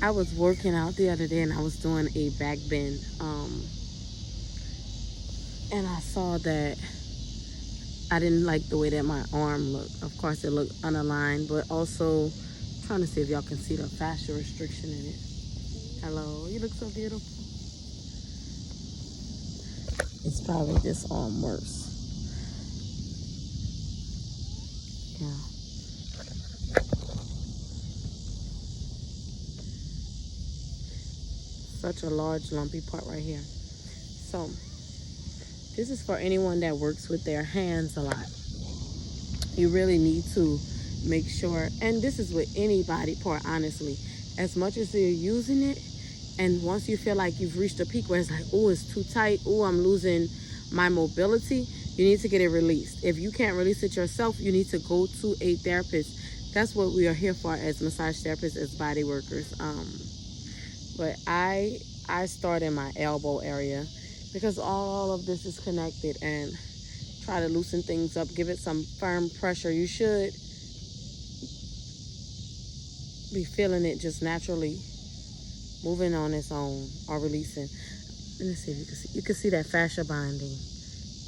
I was working out the other day and I was doing a back bend. And I saw that I didn't like the way that my arm looked. Of course, it looked unaligned, but also trying to see if y'all can see the fascia restriction in it. Hello, you look so beautiful. It's probably this arm worse. Yeah. Such a large lumpy part right here. So this is for anyone that works with their hands a lot. You really need to make sure, and this is with any body part, honestly, as much as you're using it, and once you feel like you've reached a peak where it's like, oh, it's too tight, oh, I'm losing my mobility, you need to get it released. If you can't release it yourself, you need to go to a therapist. That's what we are here for as massage therapists, as body workers. But I start in my elbow area because all of this is connected, and try to loosen things up, give it some firm pressure. You should be feeling it just naturally moving on its own or releasing. Let me see if you can see. You can see that fascia binding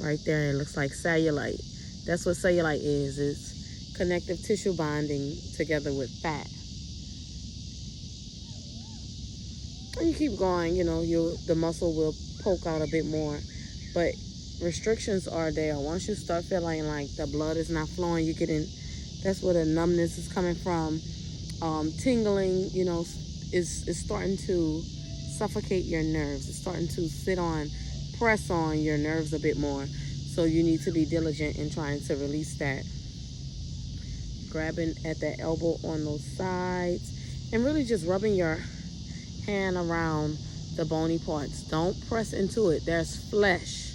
right there. It looks like cellulite. That's what cellulite is. It's connective tissue bonding together with fat. And you keep going, you know, the muscle will poke out a bit more, but restrictions are there. Once you start feeling like the blood is not flowing, you get in. That's where the numbness is coming from. Tingling, you know, is starting to suffocate your nerves. It's starting to press on your nerves a bit more. So you need to be diligent in trying to release that. Grabbing at the elbow on those sides, and really just rubbing your hand around the bony parts. Don't press into it. There's flesh.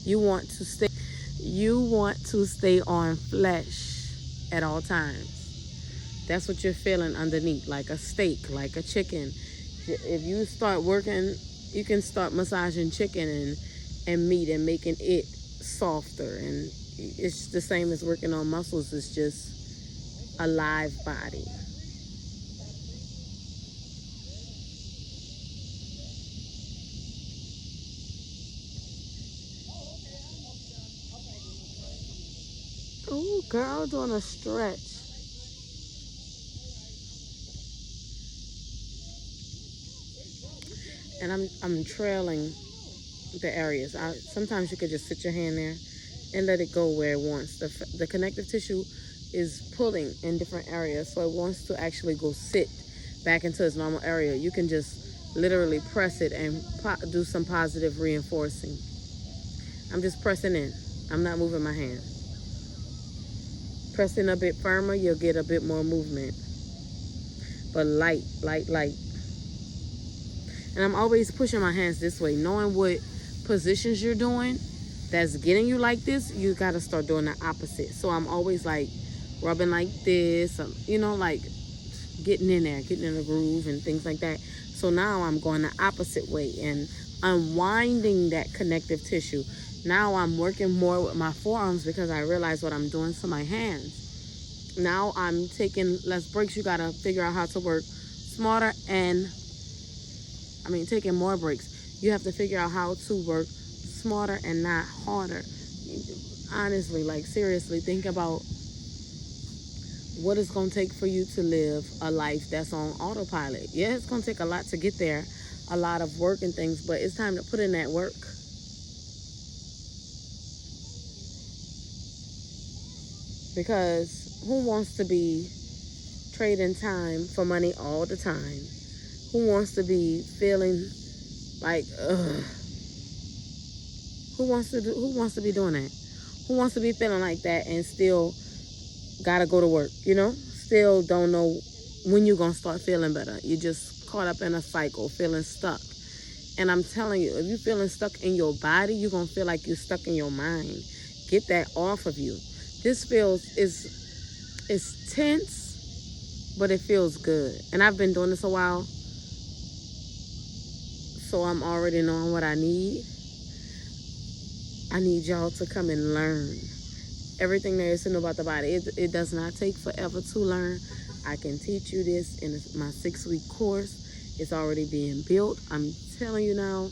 You want to stay on flesh at all times. That's what you're feeling underneath, like a steak, like a chicken. If you start working, you can start massaging chicken and meat and making it softer. And it's the same as working on muscles. It's just a live body. Oh, girl, doing a stretch. And I'm trailing the areas. Sometimes you could just sit your hand there and let it go where it wants. The connective tissue is pulling in different areas, so it wants to actually go sit back into its normal area. You can just literally press it and do some positive reinforcing. I'm just pressing in. I'm not moving my hand. Pressing a bit firmer, you'll get a bit more movement. But light, light, light. And I'm always pushing my hands this way, knowing what positions you're doing that's getting you like this. You got to start doing the opposite. So I'm always like rubbing like this, you know, like getting in there, getting in the groove and things like that. So now I'm going the opposite way and unwinding that connective tissue. Now I'm working more with my forearms because I realize what I'm doing to my hands. Now I'm taking less breaks. You got to figure out how to work smarter and taking more breaks. You have to figure out how to work smarter and not harder. Honestly, like seriously, think about what it's going to take for you to live a life that's on autopilot. Yeah, it's going to take a lot to get there, a lot of work and things, but it's time to put in that work. Because who wants to be trading time for money all the time? Who wants to be feeling like, ugh? Who wants to be doing that? Who wants to be feeling like that and still gotta go to work, you know? Still don't know when you're gonna start feeling better. You're just caught up in a cycle, feeling stuck. And I'm telling you, if you're feeling stuck in your body, you're gonna feel like you're stuck in your mind. Get that off of you. This it's tense, but it feels good. And I've been doing this a while, so I'm already knowing what I need. I need y'all to come and learn everything there is to know about the body. It does not take forever to learn. I can teach you this in my 6-week course. It's already being built. I'm telling you now,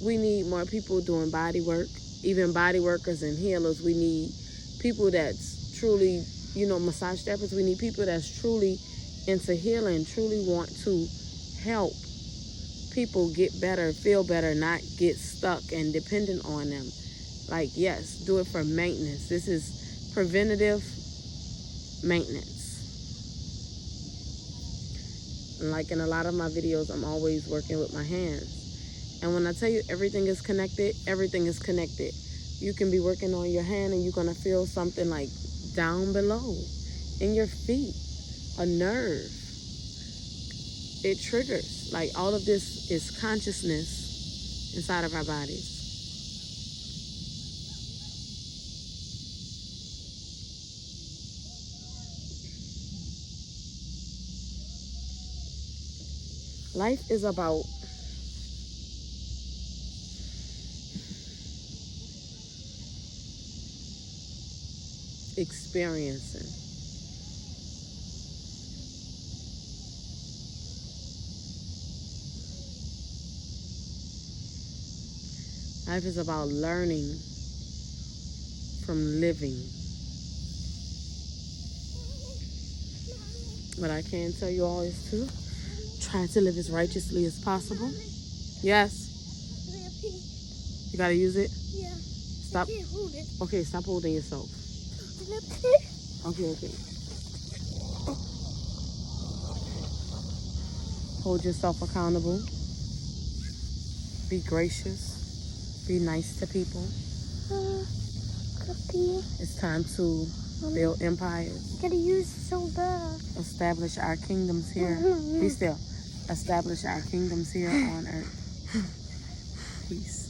we need more people doing body work, even body workers and healers. We need people that's truly, massage therapists. We need people that's truly into healing, truly want to help people get better, feel better, not get stuck and dependent on them. Like, yes, do it for maintenance. This is preventative maintenance. And like in a lot of my videos, I'm always working with my hands. And when I tell you everything is connected, everything is connected. You can be working on your hand and you're going to feel something like down below in your feet, a nerve. It triggers. Like, all of this is consciousness inside of our bodies. Life is about experiencing. Life is about learning from living. What I can tell you all is to try to live as righteously as possible. Yes? You gotta use it? Yeah. Stop. I can't hold it. Okay, stop holding yourself. Okay. Hold yourself accountable. Be gracious. Be nice to people. It's time to build empires. Gotta use it so bad. Establish our kingdoms here. Be still. Establish our kingdoms here on earth. Peace.